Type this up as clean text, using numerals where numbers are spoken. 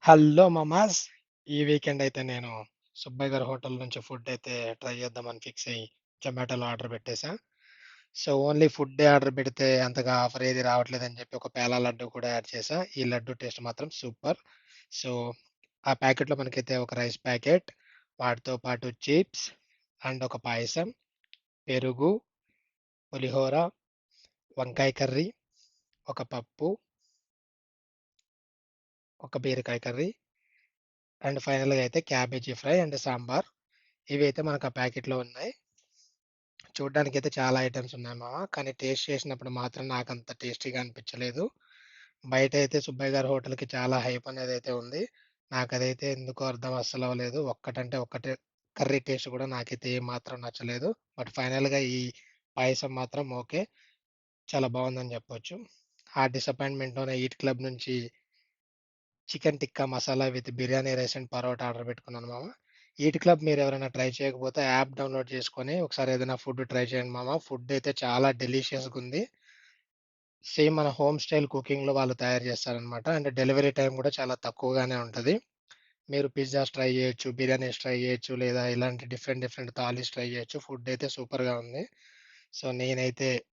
Hello మామాస్! ఈ weekend అయితే నేను సుబ్బయ్య గారి హోటల్ నుంచి ఫుడ్ అయితే ట్రై చేద్దామని ఫిక్స్ అయ్యి జొమాటోలో ఆర్డర్ పెట్టేసా. సో ఓన్లీ ఫుడ్డే ఆర్డర్ పెడితే అంతగా ఆఫర్ ఏది రావట్లేదని చెప్పి ఒక పేలా లడ్డు కూడా యాడ్ చేశా. ఈ లడ్డు టేస్ట్ మాత్రం సూపర్. సో ఆ ప్యాకెట్‌లో మనకైతే ఒక రైస్ ప్యాకెట్, వాటితో పాటు చిప్స్ అండ్ ఒక పాయసం, పెరుగు, పులిహోర, వంకాయ కర్రీ, ఒక పప్పు, ఒక బీరకాయ కర్రీ అండ్ ఫైనల్‌గా అయితే క్యాబేజీ ఫ్రై అండ్ సాంబార్. ఇవి అయితే మనకు ఆ ప్యాకెట్‌లో ఉన్నాయి. చూడ్డానికైతే చాలా ఐటెమ్స్ ఉన్నాయి మామ. కానీ టేస్ట్ చేసినప్పుడు మాత్రం నాకంత టేస్టీగా అనిపించలేదు. బయటైతే సుబ్బయ్య గారి హోటల్‌కి చాలా హైప్ అనేదైతే ఉంది. నాకదైతే ఎందుకో అర్థం అస్సలవ్వలేదు. ఒక్కటంటే ఒక్కటే కర్రీ టేస్ట్ కూడా నాకైతే ఏమాత్రం నచ్చలేదు. బట్ ఫైనల్‌గా ఈ పాయసం మాత్రం ఓకే. చాలా బావుందని చెప్పొచ్చు. ఆ డిసప్పాయింట్‌మెంట్‌లోనే ఈట్ క్లబ్ నుంచి chicken tikka masala with biryani rice and parotta order పెట్టుకున్నాను మామ. ఈట్ క్లబ్ మీరెవరైనా ట్రై చేయకపోతే యాప్ డౌన్‌లోడ్ చేసుకొని ఒకసారి ఏదైనా ఫుడ్ ట్రై చేయండి మామ. ఫుడ్ అయితే చాలా డెలీషియస్‌గా ఉంది. సేమ్ మన హోమ్ స్టైల్ కుకింగ్‌లో వాళ్ళు తయారు చేస్తారనమాట. అండ్ డెలివరీ టైమ్ కూడా చాలా తక్కువగానే ఉంటది. మీరు పిజ్జాస్ ట్రై చేయొచ్చు, బిర్యానీస్ ట్రై చేయొచ్చు, లేదా ఇలాంటి డిఫరెంట్ డిఫరెంట్ థాలీస్ ట్రై చేయొచ్చు. ఫుడ్ అయితే సూపర్‌గా ఉంది. సో, నేనైతే